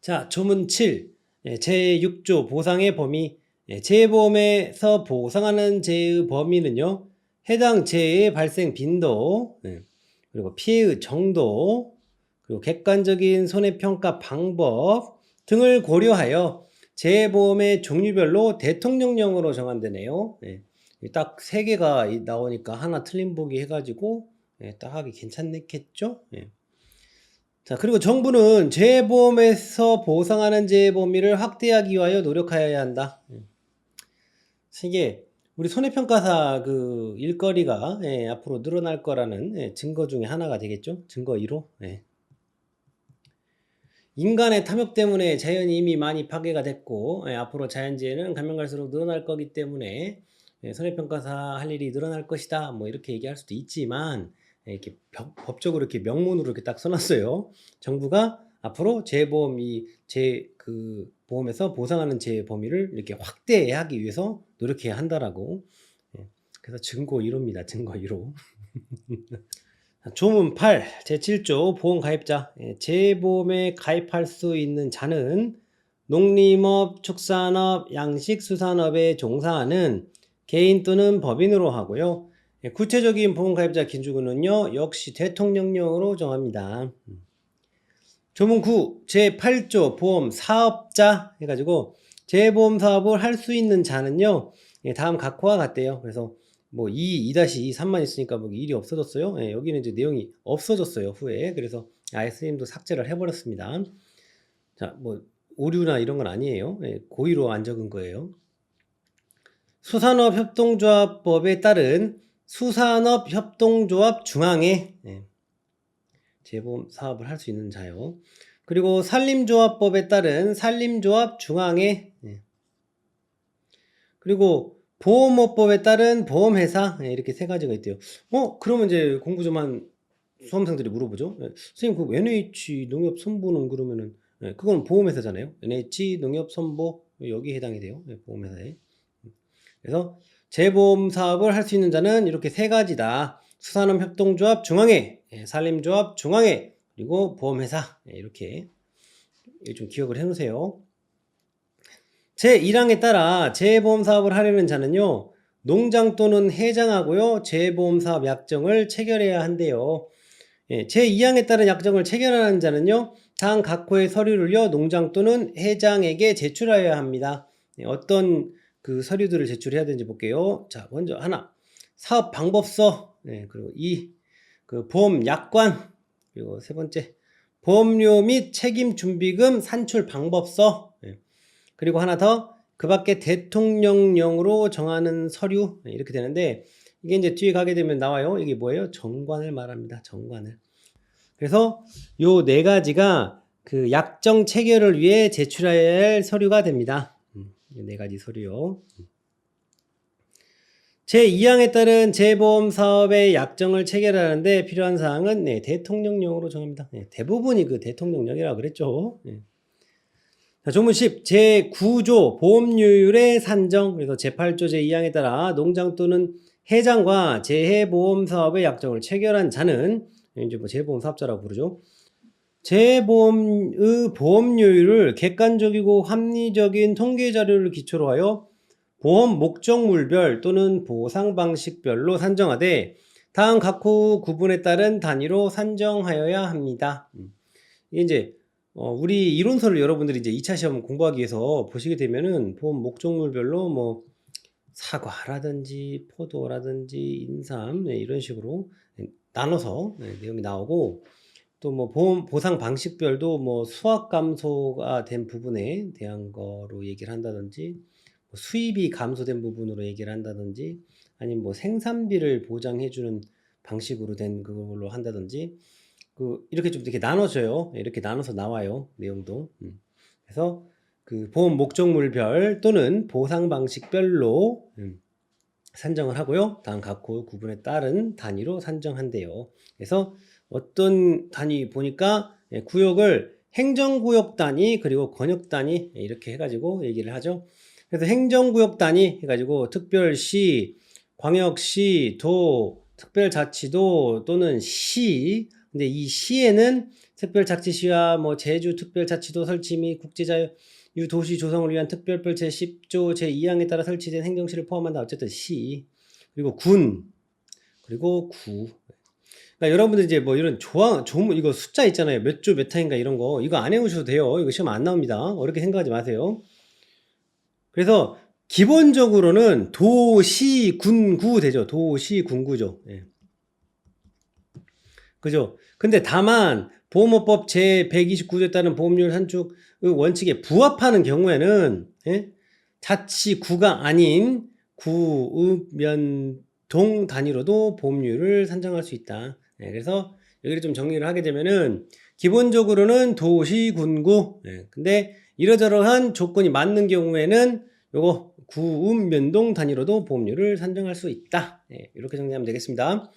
자, 조문 7. 제6조 보상의 범위. 재보험에서 보상하는 재의 범위는요, 해당 재해의 발생 빈도, 그리고 피해의 정도, 그리고 객관적인 손해평가 방법 등을 고려하여 재보험의 종류별로 대통령령으로 정한다네요. 딱 3개가 나오니까 하나 틀린 보기 해가지고 딱 하기 괜찮겠죠? 자, 그리고 정부는 재보험에서 보상하는 재해 범위를 확대하기 위하여 노력하여야 한다. 이게 우리 손해평가사 그 일거리가 앞으로 늘어날 거라는 증거 중에 하나가 되겠죠. 증거 1호. 인간의 탐욕 때문에 자연이 이미 많이 파괴가 됐고 앞으로 자연재해는 가면 갈수록 늘어날 거기 때문에 손해평가사 할 일이 늘어날 것이다. 뭐 이렇게 얘기할 수도 있지만 이렇게 법적으로 이렇게 명문으로 이렇게 딱 써놨어요. 정부가 앞으로 재보험 그 보험에서 보상하는 재해 범위를 이렇게 확대하기 위해서 노력해야 한다라고. 그래서 증거 1호입니다. 증거 1호. 조문 8, 제7조 보험가입자. 재보험에 가입할 수 있는 자는 농림업, 축산업, 양식수산업에 종사하는 개인 또는 법인으로 하고요. 구체적인 보험가입자 기준은요, 역시 대통령령으로 정합니다. 조문 9, 제8조 보험사업자 해가지고 재보험 사업을 할 수 있는 자는요, 다음 각호와 같대요. 그래서 뭐 2-2, 3만 있으니까 뭐 일이 없어졌어요. 여기는 이제 내용이 없어졌어요, 후에. 그래서 아예 스님도 삭제를 해버렸습니다. 자, 뭐 오류나 이런 건 아니에요. 고의로 안 적은 거예요. 수산업협동조합법에 따른 수산업협동조합 중앙회 재보험 사업을 할 수 있는 자요. 그리고 산림조합법에 따른 산림조합 중앙회, 그리고 보험업법에 따른 보험회사, 이렇게 3가지가 있대요. 그러면 이제 공부 좀 한 수험생들이 물어보죠. 선생님, 그 NH 농협선보는 그러면은 그건 보험회사잖아요. NH 농협선보 여기 해당이 돼요. 보험회사에. 그래서 재보험 사업을 할 수 있는 자는 이렇게 3가지다. 수산업협동조합 중앙회, 산림조합 중앙회, 그리고 보험회사. 이렇게 좀 기억을 해놓으세요. 제1항에 따라 재보험 사업을 하려는 자는요, 농장 또는 해장하고요, 재보험 사업 약정을 체결해야 한대요. 제2항에 따른 약정을 체결하는 자는요, 다음 각호의 서류를요, 농장 또는 해장에게 제출하여야 합니다. 어떤 그 서류들을 제출해야 되는지 볼게요. 자, 먼저 하나, 사업 방법서, 그리고 2, 그 보험 약관, 그리고 3번째, 보험료 및 책임 준비금 산출 방법서, 그리고 하나 더, 그 밖에 대통령령으로 정하는 서류, 이렇게 되는데, 이게 이제 뒤에 가게 되면 나와요. 이게 뭐예요? 정관을 말합니다. 정관을. 그래서 요 4가지가 그 약정 체결을 위해 제출해야 할 서류가 됩니다. 4가지 서류요. 제2항에 따른 재보험 사업의 약정을 체결하는데 필요한 사항은 대통령령으로 정합니다. 대부분이 그 대통령령이라고 그랬죠. 자, 조문 10, 제9조 보험료율의 산정. 그래서 제8조 제2항에 따라 농장 또는 해장과 재해보험 사업의 약정을 체결한 자는 이제 뭐 재보험 사업자라고 부르죠. 재보험의 보험료율을 객관적이고 합리적인 통계 자료를 기초로 하여 보험 목적물별 또는 보상 방식별로 산정하되 다음 각호 구분에 따른 단위로 산정하여야 합니다. 이게 이제 우리 이론서를 여러분들이 이제 2차 시험 공부하기 위해서 보시게 되면은 보험 목적물별로 뭐 사과라든지 포도라든지 인삼 이런 식으로 나눠서 내용이 나오고, 또 뭐 보상 방식별도 뭐 수확 감소가 된 부분에 대한 거로 얘기를 한다든지, 수입이 감소된 부분으로 얘기를 한다든지, 아니면 뭐 생산비를 보장해주는 방식으로 된 그걸로 한다든지, 이렇게 좀 이렇게 나눠져요. 이렇게 나눠서 나와요, 내용도. 그래서 그 보험 목적물별 또는 보상 방식별로 산정을 하고요. 다음 각호 구분에 따른 단위로 산정한대요. 그래서 어떤 단위 보니까 구역을 행정구역 단위 그리고 권역 단위 이렇게 해가지고 얘기를 하죠. 그래서 행정구역 단위 해가지고 특별시, 광역시, 도, 특별자치도 또는 시. 근데 이 시에는 특별자치시와 뭐 제주특별자치도 설치 및 국제자유도시 조성을 위한 특별법 제10조 제2항에 따라 설치된 행정시를 포함한다. 어쨌든 시, 그리고 군, 그리고 구. 그러니까 여러분들 이제 뭐 이런 조문 이거 숫자 있잖아요. 몇 조 몇 항인가 이런 거 이거 안 해오셔도 돼요. 이거 시험 안 나옵니다. 어렵게 생각하지 마세요. 그래서 기본적으로는 도시 군구 되죠. 도시 군구죠. 예. 그죠? 근데 다만 보험업법 제129조에 따른 보험료율 산출 원칙에 부합하는 경우에는 예? 자치구가 아닌 구읍면동 단위로도 보험료율을 산정할 수 있다. 예, 그래서 여기를 좀 정리를 하게 되면은 기본적으로는 도시 군구. 예, 근데 이러저러한 조건이 맞는 경우에는 요거 구읍면동 단위로도 보험료를 산정할 수 있다. 예, 이렇게 정리하면 되겠습니다.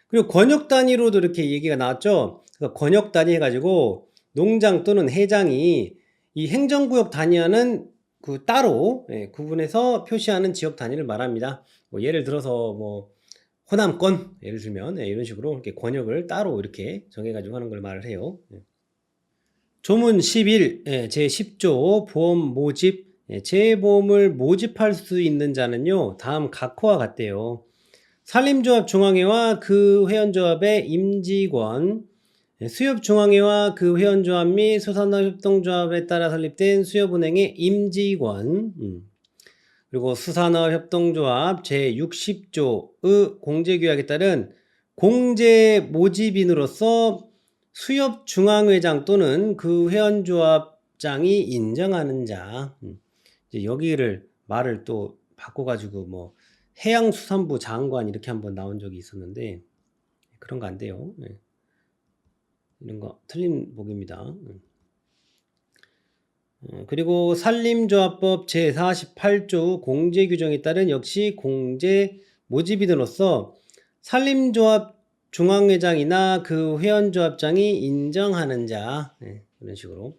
그리고 권역 단위로도 이렇게 얘기가 나왔죠. 그러니까 권역 단위 해가지고 농장 또는 해장이 이 행정구역 단위와는 그 따로 구분해서 표시하는 지역 단위를 말합니다. 뭐 예를 들어서 뭐 호남권 예를 들면 이런 식으로 이렇게 권역을 따로 이렇게 정해가지고 하는 걸 말을 해요. 조문 11 제10조 보험 모집 재보험을 모집할 수 있는 자는요 다음 각호와 같대요. 산림조합 중앙회와 그 회원조합의 임직원, 수협중앙회와 그 회원조합 및 수산업협동조합에 따라 설립된 수협은행의 임직원, 그리고 수산업협동조합 제60조의 공제규약에 따른 공제 모집인으로서 수협중앙회장 또는 그 회원조합장이 인정하는 자. 이제 여기를 말을 또 바꿔가지고 뭐 해양수산부 장관 이렇게 한번 나온 적이 있었는데 그런 거 안 돼요. 네. 이런 거 틀린 복입니다. 그리고 산림조합법 제48조 공제 규정에 따른 역시 공제 모집인으로서 산림조합 중앙회장이나 그 회원조합장이 인정하는 자. 네, 이런 식으로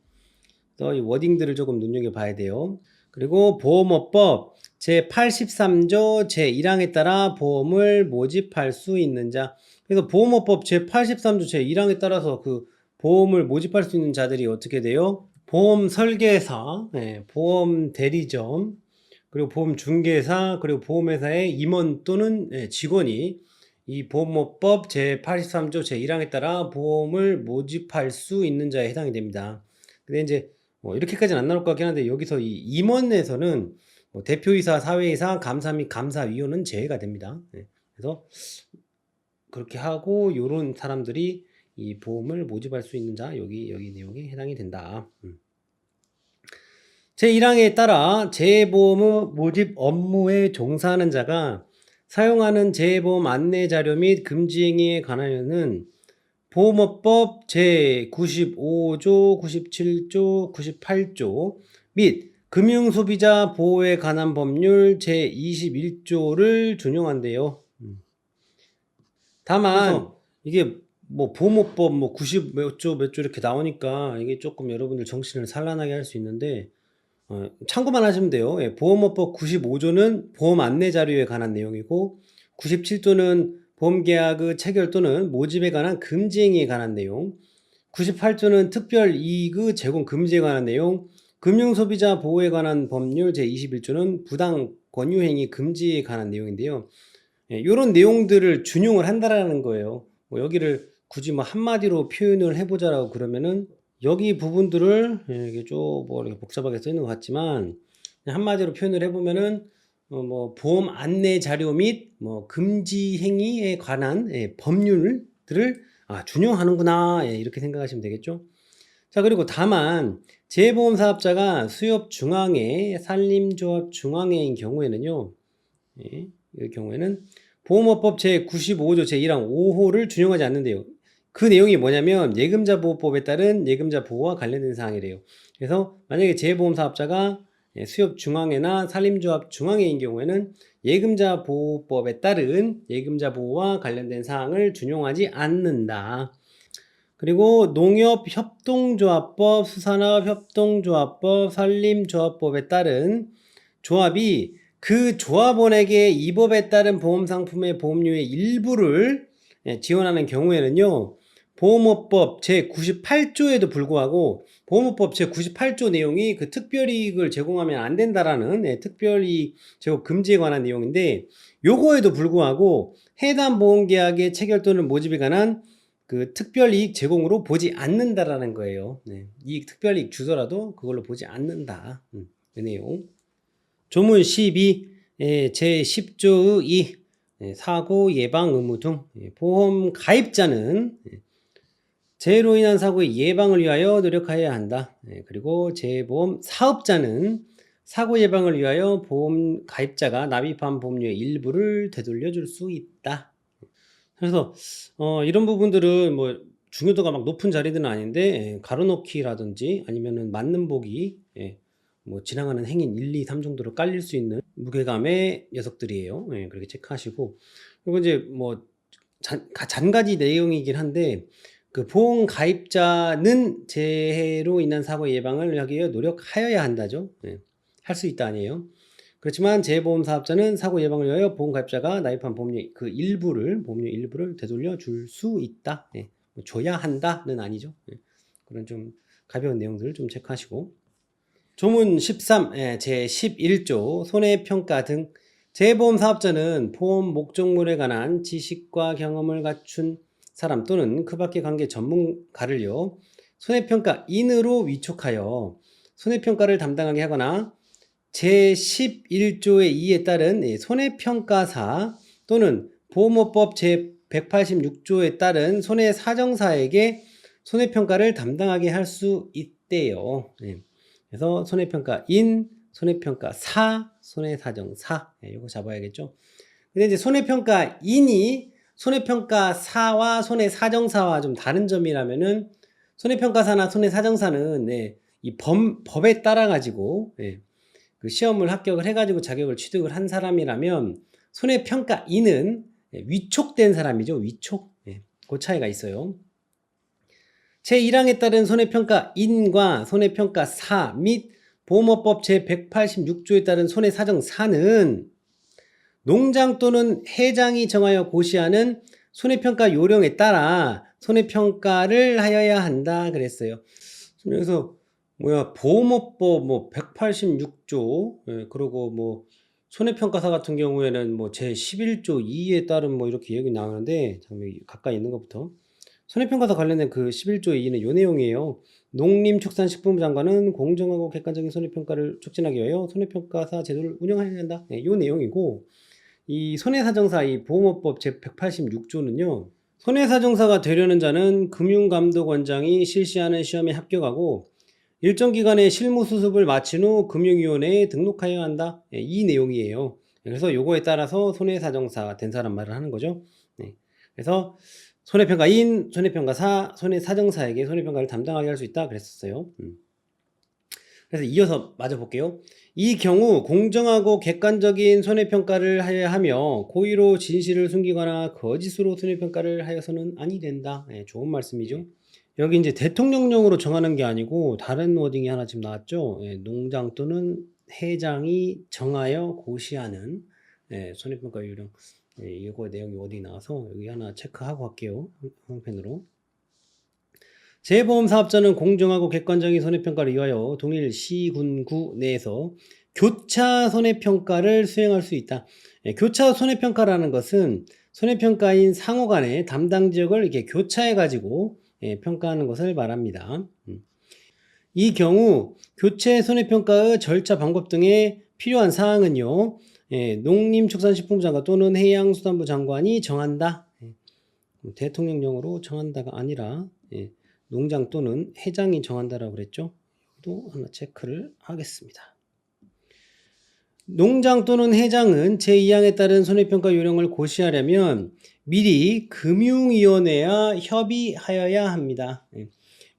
또 이 워딩들을 조금 눈여겨봐야 돼요. 그리고 보험업법 제83조 제1항에 따라 보험을 모집할 수 있는 자. 그래서 보험업법 제83조 제1항에 따라서 그 보험을 모집할 수 있는 자들이 어떻게 돼요? 보험 설계사, 보험 대리점, 그리고 보험 중개사, 그리고 보험회사의 임원 또는 직원이 이 보험업법 제83조 제1항에 따라 보험을 모집할 수 있는 자에 해당이 됩니다. 근데 이제 뭐 이렇게까지는 안 나올 것 같긴 한데 여기서 이 임원에서는 뭐 대표이사, 사회이사, 감사 및 감사위원은 제외가 됩니다. 그래서 그렇게 하고 요런 사람들이 이 보험을 모집할 수 있는 자 여기 내용에 해당이 된다. 제1항에 따라 재보험 모집 업무에 종사하는 자가 사용하는 재보험 안내 자료 및 금지 행위에 관하여는 보험업법 제95조, 97조, 98조 및 금융소비자 보호에 관한 법률 제21조를 준용한대요. 다만 이게 뭐 보험업법 뭐 90 몇 조 이렇게 나오니까 이게 조금 여러분들 정신을 산란하게 할 수 있는데 참고만 하시면 돼요. 보험업법 95조는 보험 안내 자료에 관한 내용이고 97조는 보험계약의 체결 또는 모집에 관한 금지 행위에 관한 내용, 98조는 특별 이익의 제공 금지에 관한 내용, 금융소비자 보호에 관한 법률 제21조는 부당 권유행위 금지에 관한 내용인데요. 이런 내용들을 준용을 한다라는 거예요. 뭐 여기를 굳이 뭐 한마디로 표현을 해보자라고 그러면은 여기 부분들을 이게 좀 뭐 이렇게 복잡하게 써 있는 것 같지만 한마디로 표현을 해보면은 뭐 보험 안내 자료 및 뭐 금지 행위에 관한 법률들을 준용하는구나 이렇게 생각하시면 되겠죠. 자 그리고 다만 재보험 사업자가 수협 중앙회, 산림조합 중앙회인 경우에는요. 이 경우에는 보험업법 제95조 제1항 5호를 준용하지 않는데요. 그 내용이 뭐냐면 예금자 보호법에 따른 예금자 보호와 관련된 사항이래요. 그래서 만약에 재보험 사업자가 수협 중앙회나 산림조합 중앙회인 경우에는 예금자 보호법에 따른 예금자 보호와 관련된 사항을 준용하지 않는다. 그리고 농협협동조합법, 수산업협동조합법, 산림조합법에 따른 조합이 그 조합원에게 이 법에 따른 보험상품의 보험료의 일부를 지원하는 경우에는요. 보험업법 제98조에도 불구하고 보험업법 제98조 내용이 그 특별이익을 제공하면 안 된다라는 특별이익 제공 금지에 관한 내용인데, 요거에도 불구하고 해당 보험계약의 체결 또는 모집에 관한 그 특별이익 제공으로 보지 않는다라는 거예요. 이 특별이익 주더라도 그걸로 보지 않는다. 그 내용. 조문 12 제10조의 2 사고 예방 의무 등 보험 가입자는 재해로 인한 사고의 예방을 위하여 노력하여야 한다. 그리고 재해보험 사업자는 사고 예방을 위하여 보험 가입자가 납입한 보험료의 일부를 되돌려줄 수 있다. 그래서 이런 부분들은 뭐 중요도가 막 높은 자리들은 아닌데 가로놓기라든지 아니면은 맞는 보기, 뭐 지나가는 행인 1, 2, 3 정도로 깔릴 수 있는 무게감의 녀석들이에요. 그렇게 체크하시고, 그리고 이제 뭐 잔가지 내용이긴 한데, 그 보험 가입자는 재해로 인한 사고 예방을 하기 위해 노력하여야 한다죠. 할 수 있다 아니에요. 그렇지만 재해보험 사업자는 사고 예방을 위하여 보험 가입자가 납입한 보험료 일부를 되돌려 줄 수 있다. 뭐 줘야 한다는 아니죠. 그런 좀 가벼운 내용들을 좀 체크하시고. 조문 13 제11조 손해평가 등 재해보험 사업자는 보험 목적물에 관한 지식과 경험을 갖춘 사람 또는 그 밖의 관계 전문가를요 손해평가인으로 위촉하여 손해평가를 담당하게 하거나 제11조의 2에 따른 손해평가사 또는 보험업법 제186조에 따른 손해사정사에게 손해평가를 담당하게 할 수 있대요. 그래서 손해평가인, 손해평가사, 손해사정사 이거 잡아야겠죠. 근데 이제 손해평가인이 손해평가사와 손해사정사와 좀 다른 점이라면은, 손해평가사나 손해사정사는 이 법에 따라 가지고 그 시험을 합격을 해가지고 자격을 취득을 한 사람이라면, 손해평가인은 위촉된 사람이죠. 위촉. 그 차이가 있어요. 제1항에 따른 손해평가인과 손해평가사 및 보험업법 제186조에 따른 손해사정사는 농장 또는 회장이 정하여 고시하는 손해평가 요령에 따라 손해평가를 하여야 한다 그랬어요. 그래서 보험업법 뭐 186조 그리고 뭐 손해평가사 같은 경우에는 뭐 제11조 2에 따른 뭐 이렇게 얘기 나오는데, 가까이 있는 것부터 손해평가사 관련된 그 11조 2는 요 내용이에요. 농림축산식품부 장관은 공정하고 객관적인 손해평가를 촉진하기 위하여 손해평가사 제도를 운영해야 한다. 요 내용이고, 이 손해사정사 이 보험업법 제186조는요 손해사정사가 되려는 자는 금융감독원장이 실시하는 시험에 합격하고 일정 기간의 실무 수습을 마친 후 금융위원회에 등록하여야 한다. 이 내용이에요. 그래서 요거에 따라서 손해사정사 된 사람 말을 하는 거죠. 그래서 손해평가인, 손해평가사, 손해사정사에게 손해평가를 담당하게 할 수 있다 그랬었어요. 그래서 이어서 마저 볼게요. 이 경우 공정하고 객관적인 손해평가를 하여야 하며 고의로 진실을 숨기거나 거짓으로 손해평가를 하여서는 아니 된다. 좋은 말씀이죠. 여기 이제 대통령령으로 정하는 게 아니고 다른 워딩이 하나 지금 나왔죠. 농장 또는 회장이 정하여 고시하는 손해평가 요령. 이거 내용이 워딩이 나와서 여기 하나 체크하고 할게요. 한편으로. 재해보험 사업자는 공정하고 객관적인 손해평가를 위하여 동일 시군구 내에서 교차 손해평가를 수행할 수 있다. 교차 손해평가라는 것은 손해평가인 상호 간의 담당 지역을 이렇게 교차해 가지고 평가하는 것을 말합니다. 이 경우 교체 손해평가의 절차 방법 등에 필요한 사항은요 농림축산식품부 장관 또는 해양수산부 장관이 정한다. 대통령령으로 정한다가 아니라 농장 또는 회장이 정한다라고 그랬죠. 또 하나 체크를 하겠습니다. 농장 또는 회장은 제2항에 따른 손해평가 요령을 고시하려면 미리 금융위원회와 협의하여야 합니다.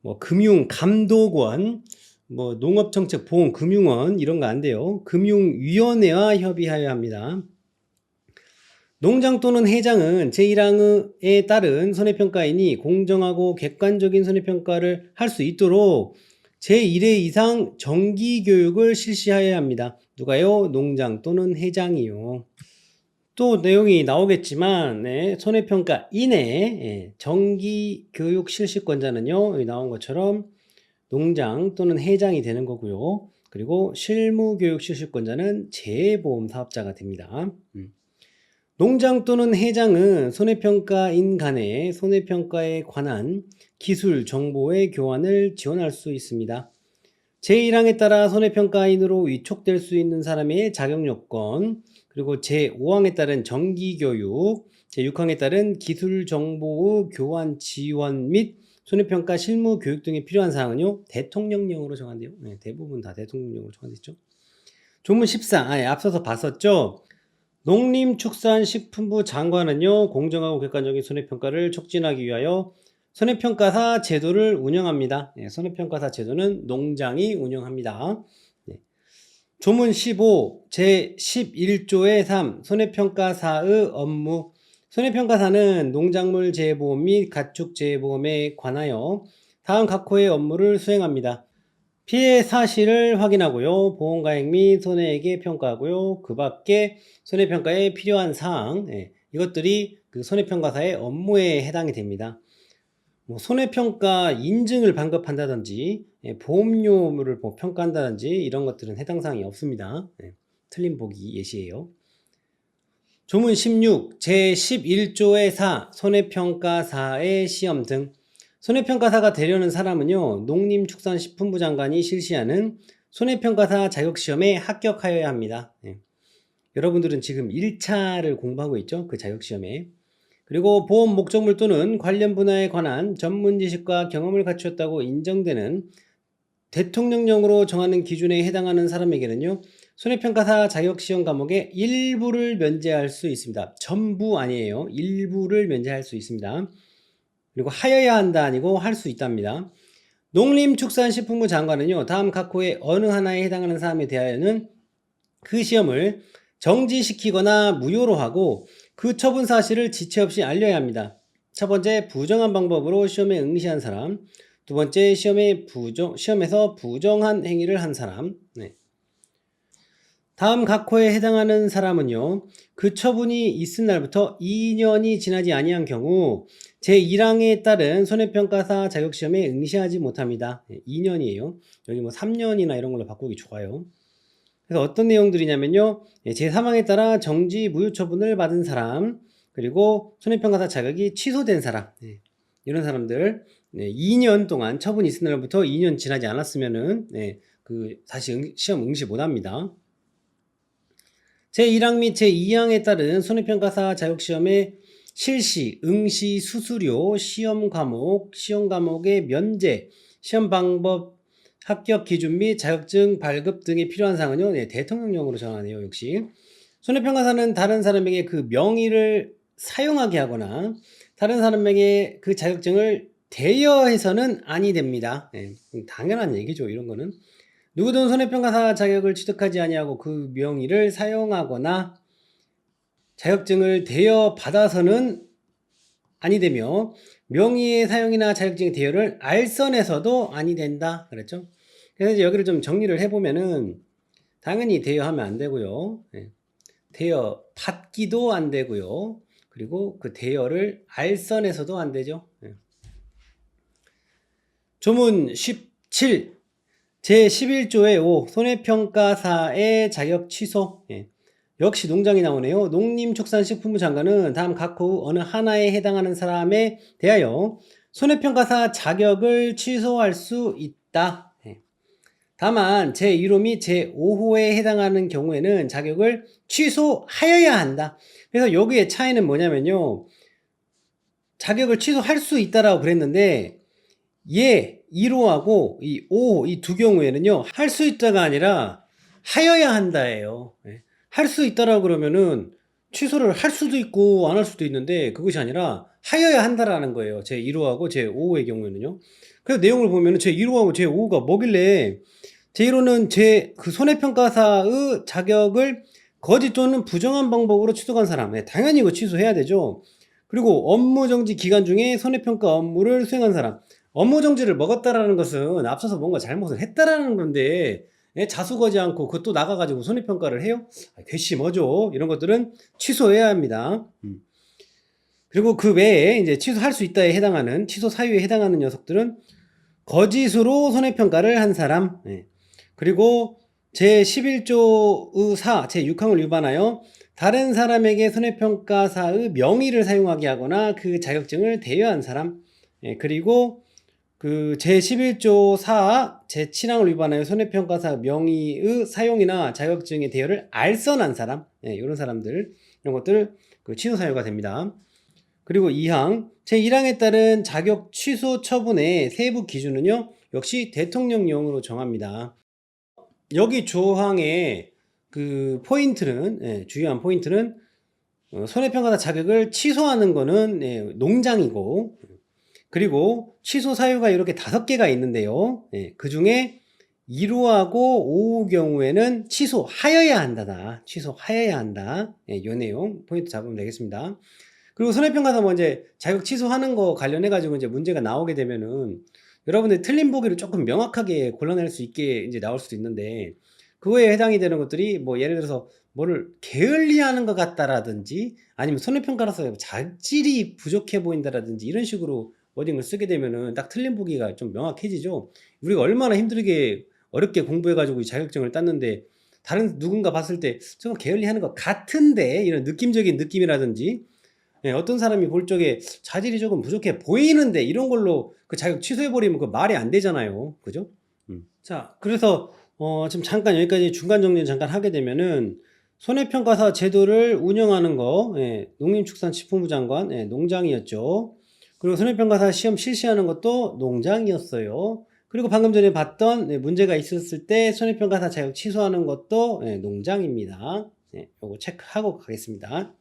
뭐 금융감독원, 뭐 농업정책보험금융원 이런 거 안 돼요. 금융위원회와 협의하여야 합니다. 농장 또는 회장은 제1항에 따른 손해평가인이 공정하고 객관적인 손해평가를 할 수 있도록 제1회 이상 정기교육을 실시하여야 합니다. 누가요? 농장 또는 회장이요. 또 내용이 나오겠지만 손해평가인의 정기교육 실시권자는요. 여기 나온 것처럼 농장 또는 회장이 되는 거고요. 그리고 실무교육 실시권자는 재보험 사업자가 됩니다. 농장 또는 회장은 손해평가인 간의 손해평가에 관한 기술 정보의 교환을 지원할 수 있습니다. 제1항에 따라 손해평가인으로 위촉될 수 있는 사람의 자격요건, 그리고 제5항에 따른 정기교육, 제6항에 따른 기술정보의 교환 지원 및 손해평가 실무 교육 등에 필요한 사항은요, 대통령령으로 정한대요. 대부분 다 대통령령으로 정한됐죠. 조문 14, 앞서서 봤었죠. 농림축산식품부 장관은요, 공정하고 객관적인 손해평가를 촉진하기 위하여 손해평가사 제도를 운영합니다. 손해평가사 제도는 농장이 운영합니다. 조문 15, 제11조의 3, 손해평가사의 업무. 손해평가사는 농작물 재보험 및 가축 재보험에 관하여 다음 각 호의 업무를 수행합니다. 피해 사실을 확인하고요. 보험가액 및 손해액에 평가하고요. 그 밖에 손해평가에 필요한 사항, 이것들이 그 손해평가사의 업무에 해당이 됩니다. 손해평가 인증을 반급한다든지 보험료를 평가한다든지 이런 것들은 해당 사항이 없습니다. 틀린 보기 예시예요. 조문 16, 제11조의 4, 손해평가사의 시험 등. 손해평가사가 되려는 사람은요, 농림축산식품부 장관이 실시하는 손해평가사 자격시험에 합격하여야 합니다. 여러분들은 지금 1차를 공부하고 있죠? 그 자격시험에. 그리고 보험 목적물 또는 관련 분야에 관한 전문 지식과 경험을 갖추었다고 인정되는 대통령령으로 정하는 기준에 해당하는 사람에게는요, 손해평가사 자격시험 과목의 일부를 면제할 수 있습니다. 전부 아니에요. 일부를 면제할 수 있습니다. 그리고 하여야 한다 아니고 할 수 있답니다. 농림축산식품부 장관은요, 다음 각 호의 어느 하나에 해당하는 사람에 대하여는 그 시험을 정지시키거나 무효로 하고 그 처분 사실을 지체 없이 알려야 합니다. 첫 번째, 부정한 방법으로 시험에 응시한 사람. 두 번째, 시험에서 부정한 행위를 한 사람. 다음 각 호에 해당하는 사람은요, 그 처분이 있은 날부터 2년이 지나지 아니한 경우 제1항에 따른 손해평가사 자격시험에 응시하지 못합니다. 2년이에요. 여기 3년이나 이런 걸로 바꾸기 좋아요. 그래서 어떤 내용들이냐면요, 제3항에 따라 정지 무효 처분을 받은 사람, 그리고 손해평가사 자격이 취소된 사람, 이런 사람들 2년 동안 처분이 있은 날부터 2년 지나지 않았으면은 다시 시험 응시 못합니다. 제1항 및 제2항에 따른 손해평가사 자격시험의 실시, 응시, 수수료, 시험 과목의 면제, 시험 방법, 합격 기준 및 자격증 발급 등에 필요한 사항은요, 대통령령으로 정하네요. 역시 손해평가사는 다른 사람에게 그 명의를 사용하게 하거나 다른 사람에게 그 자격증을 대여해서는 아니 됩니다. 당연한 얘기죠. 이런 거는 누구든 손해평가사 자격을 취득하지 아니하고 그 명의를 사용하거나 자격증을 대여받아서는 아니 되며 명의의 사용이나 자격증의 대여를 알선해서도 아니 된다 그랬죠. 그래서 이제 여기를 좀 정리를 해보면은 당연히 대여하면 안 되고요. 대여 받기도 안 되고요. 그리고 그 대여를 알선해서도 안 되죠. 조문 17, 제11조의 5, 손해평가사의 자격 취소. 역시 농장이 나오네요. 농림축산식품부 장관은 다음 각 호 어느 하나에 해당하는 사람에 대하여 손해평가사 자격을 취소할 수 있다. 다만 제1호 및 제5호에 해당하는 경우에는 자격을 취소하여야 한다. 그래서 여기에 차이는 뭐냐면요, 자격을 취소할 수 있다라고 그랬는데 1호하고 이 5호 이 두 경우에는요, 할 수 있다가 아니라 하여야 한다예요. 할 수 있다라고 그러면은 취소를 할 수도 있고 안 할 수도 있는데 그것이 아니라 하여야 한다라는 거예요. 제1호하고 제5호의 경우에는요. 그래서 내용을 보면은 제1호하고 제5호가 뭐길래, 제1호는 그 손해평가사의 자격을 거짓 또는 부정한 방법으로 취소한 사람, 당연히 이거 취소해야 되죠. 그리고 업무정지 기간 중에 손해평가 업무를 수행한 사람, 업무정지를 먹었다라는 것은 앞서서 뭔가 잘못을 했다라는 건데 예, 자수거지 않고 그것도 나가가지고 손해평가를 해요? 괘씸하죠. 이런 것들은 취소해야 합니다. 그리고 그 외에 이제 취소할 수 있다에 해당하는 취소 사유에 해당하는 녀석들은 거짓으로 손해평가를 한 사람, 예. 그리고 제11조의 4, 제6항을 위반하여 다른 사람에게 손해평가사의 명의를 사용하게 하거나 그 자격증을 대여한 사람, 예. 그리고 그 제11조 4, 제7항을 위반하여 손해평가사 명의의 사용이나 자격증의 대여를 알선한 사람, 예. 이런 사람들, 이런 것들 그 취소 사유가 됩니다. 그리고 2항, 제1항에 따른 자격 취소 처분의 세부 기준은요, 역시 대통령령으로 정합니다. 여기 조항의 그 포인트는, 예, 중요한 포인트는 손해평가사 자격을 취소하는 거는 농장이고, 그리고 취소 사유가 이렇게 5개가 있는데요. 예, 그 중에 1호하고 5호 경우에는 취소하여야 한다다. 취소하여야 한다. 예, 요 내용 포인트 잡으면 되겠습니다. 그리고 손해평가사 뭐 이제 자격 취소하는 거 관련해 가지고 이제 문제가 나오게 되면은 여러분들 틀린 보기를 조금 명확하게 골라낼 수 있게 이제 나올 수도 있는데, 그거에 해당이 되는 것들이 뭐 예를 들어서 뭐를 게을리하는 것 같다라든지 아니면 손해평가라서 자질이 부족해 보인다라든지 이런 식으로 워딩을 쓰게 되면은 딱 틀린 보기가 좀 명확해지죠. 우리가 얼마나 힘들게 어렵게 공부해 가지고 자격증을 땄는데 다른 누군가 봤을 때 저거 게을리하는 것 같은데 이런 느낌적인 느낌이라든지, 예, 어떤 사람이 볼 적에 자질이 조금 부족해 보이는데 이런 걸로 그 자격 취소해버리면 그 말이 안 되잖아요. 그죠? 자, 그래서 지금 잠깐 여기까지 중간 정리 잠깐 하게 되면은 손해평가사 제도를 운영하는 거, 예, 농림축산식품부 장관, 예, 농장이었죠. 그리고 손해평가사 시험 실시하는 것도 농장이었어요. 그리고 방금 전에 봤던 문제가 있었을 때 손해평가사 자격 취소하는 것도 농장입니다. 요거 체크하고 가겠습니다.